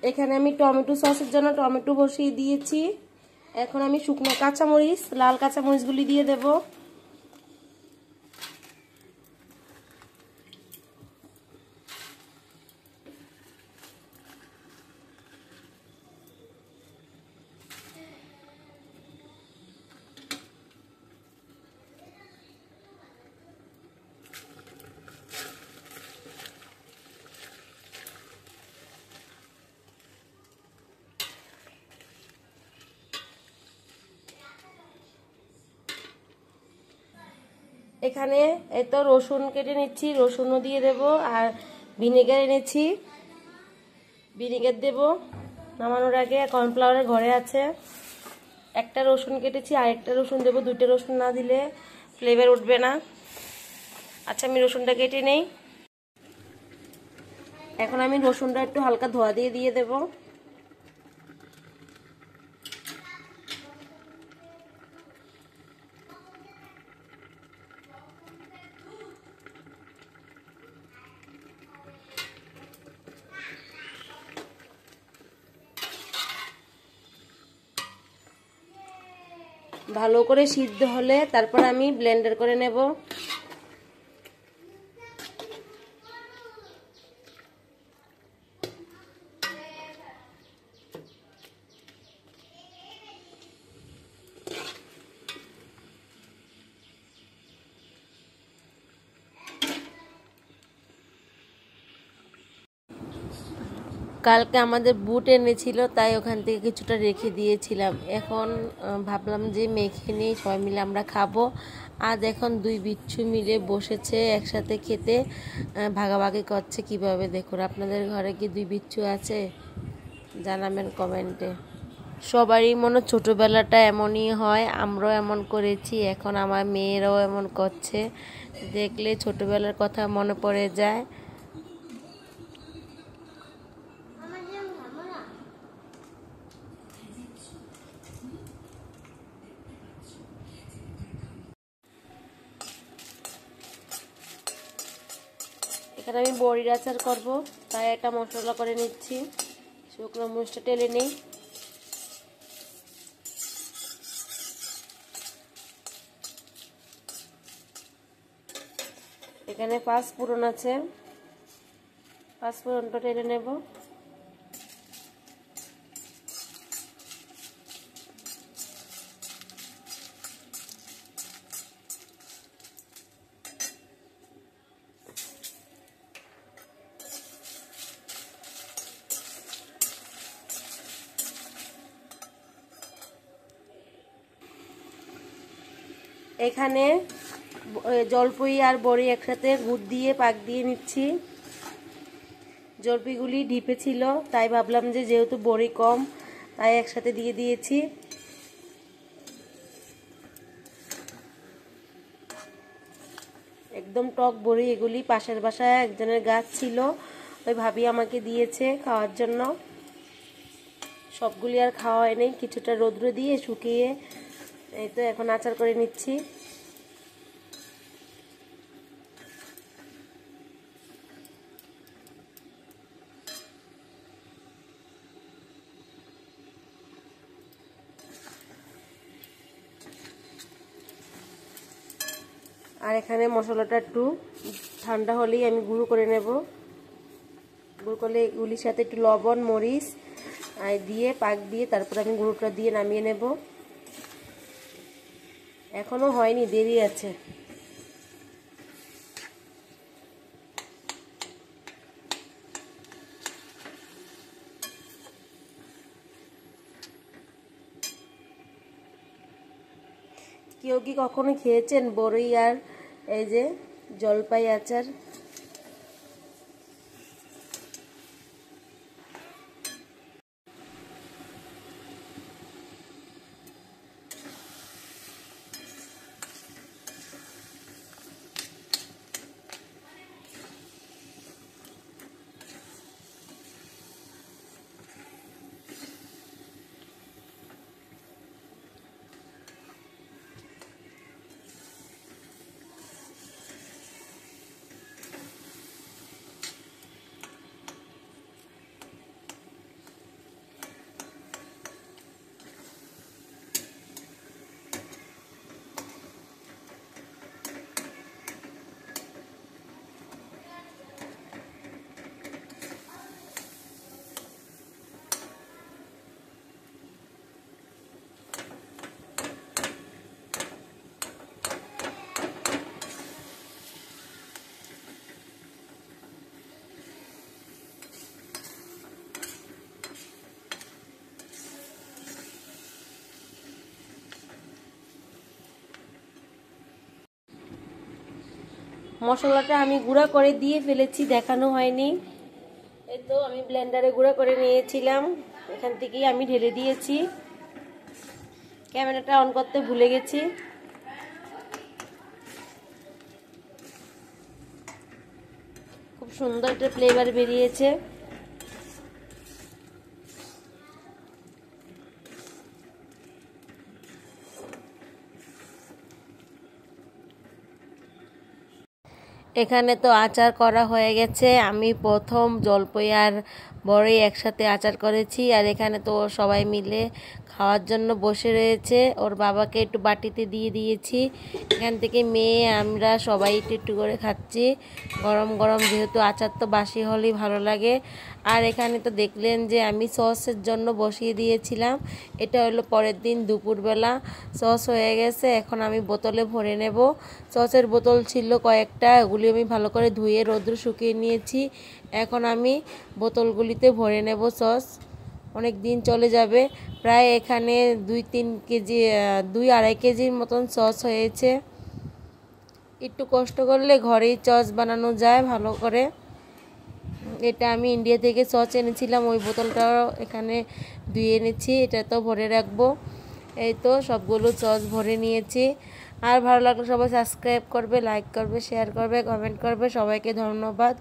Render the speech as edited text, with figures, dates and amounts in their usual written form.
এখানে আমি টমেটো সসের জন্য টমেটো বসিয়ে দিয়েছি। এখন আমি শুকনো কাঁচামরিচ, লাল কাঁচামরিচগুলি দিয়ে দেব। এখানে এই তো রসুন কেটে নিচ্ছি, রসুনও দিয়ে দেব। আর ভিনেগার এনেছি, ভিনেগার দেব নামানোর আগে। কর্নফ্লাওয়ারের ঘরে আছে। একটা রসুন কেটেছি, আর একটা রসুন দেবো। দুটো রসুন না দিলে ফ্লেভার উঠবে না। আচ্ছা, আমি রসুনটা কেটে নেই। এখন আমি রসুনটা একটু হালকা ধোয়া দিয়ে দিয়ে দেবো। ভালো করে সিদ্ধ হলে তারপর আমি ব্লেন্ডার করে নেব। কালকে আমাদের বুট এনেছিল, তাই ওখান থেকে কিছুটা রেখে দিয়েছিলাম। এখন ভাবলাম যে মেখে নিয়ে সবাই মিলে আমরা খাবো। আজ এখন দুই বিচ্ছু মিলে বসেছে একসাথে খেতে, ভাগাভাগি করছে কিভাবে। দেখুন, আপনাদের ঘরে কি দুই বিচ্ছু আছে? জানাবেন কমেন্টে। সবারই মনে ছোটোবেলাটা এমনই হয়, আমরাও এমন করেছি। এখন আমার মেয়েরাও এমন করছে, দেখলে ছোটোবেলার কথা মনে পড়ে যায়। এখানে আমি বড়ির আচার করব, তাই একটা মশলা করে নিচ্ছি। শুকনো মরিচটা টেলে নিই। এখানে 5 ফোড়ন আছে, 5 ফোড়নটা টেলে নেব। এখানে জলপাই আর বড়ি একসাথে গুড় দিয়ে পাক দিয়ে নিচ্ছি। জলপাইগুলি ডিপে ছিল, তাই ভাবলাম যে যেহেতু বড়ি কম, তাই একসাথে দিয়ে দিয়েছি। একদম টক বড়ি এগুলি। পাশের বাসায় একজনের গাছ ছিল, ওই ভাবি আমাকে দিয়েছে খাওয়ার জন্য। সবগুলি আর খাওয়া হয়নি, কিছুটা রোদ্রে দিয়ে শুকিয়ে এই তো এখন আচার করে নিচ্ছি। আর এখানে মশলাটা একটু ঠান্ডা হলেই আমি গুঁড়ো করে নেব। গুঁড়ো করলে এগুলির সাথে একটু লবণ, মরিচ দিয়ে পাক দিয়ে তারপর আমি গুঁড়োটা দিয়ে নামিয়ে নেব। এখনো হয়নি, দেরি আছে। কেউ কি কখনো খেয়েছেন বড়ই আর এই যে জলপাই আচার? মশলাটা আমি গুঁড়া করে দিয়ে ফেলেছি, দেখানো হয়নি। এই তো আমি ব্লেন্ডারে গুঁড়া করে নিয়েছিলাম, এখান থেকেই আমি ঢেলে দিয়েছি। ক্যামেরাটা অন করতে ভুলে গেছি। খুব সুন্দর একটা ফ্লেভার বেরিয়েছে। এখানে তো আচার করা হয়ে গেছে। আমি প্রথম জলপাই আর বড়ই একসাথে আচার করেছি, আর এখানে তো সবাই মিলে খাওয়ার জন্য বসে রয়েছে। ওর বাবাকে একটু বাটিতে দিয়ে দিয়েছি। এখান থেকে মেয়ে আমরা সবাই একটু একটু করে খাচ্ছি গরম গরম, যেহেতু আচার তো বাসি হলেই ভালো লাগে। আর এখানে তো দেখলেন যে আমি সসের জন্য বসিয়ে দিয়েছিলাম। এটা হলো পরের দিন দুপুরবেলা। সস হয়ে গেছে, এখন আমি বোতলে ভরে নেব। সসের বোতল ছিল কয়েকটা, এগুলি আমি ভালো করে ধুয়ে রোদ্র শুকিয়ে নিয়েছি। এখন আমি বোতলগুলিতে ভরে নেব সস, অনেক দিন চলে যাবে। প্রায় এখানে 2-3 কেজি 2-2.5 কেজির মতন সস হয়েছে। একটু কষ্ট করলে ঘরেই সস বানানো যায় ভালো করে। এটা আমি ইন্ডিয়া থেকে সস এনেছিলাম, ওই বোতলটাও এখানে ধুয়ে এনেছি, এটা তো ভরে রাখবো। এই তো সবগুলো সস ভরে নিয়েছি। আর ভালো লাগলে সবাই সাবস্ক্রাইব করবে, লাইক করবে, শেয়ার করবে, কমেন্ট করবে। সবাইকে ধন্যবাদ।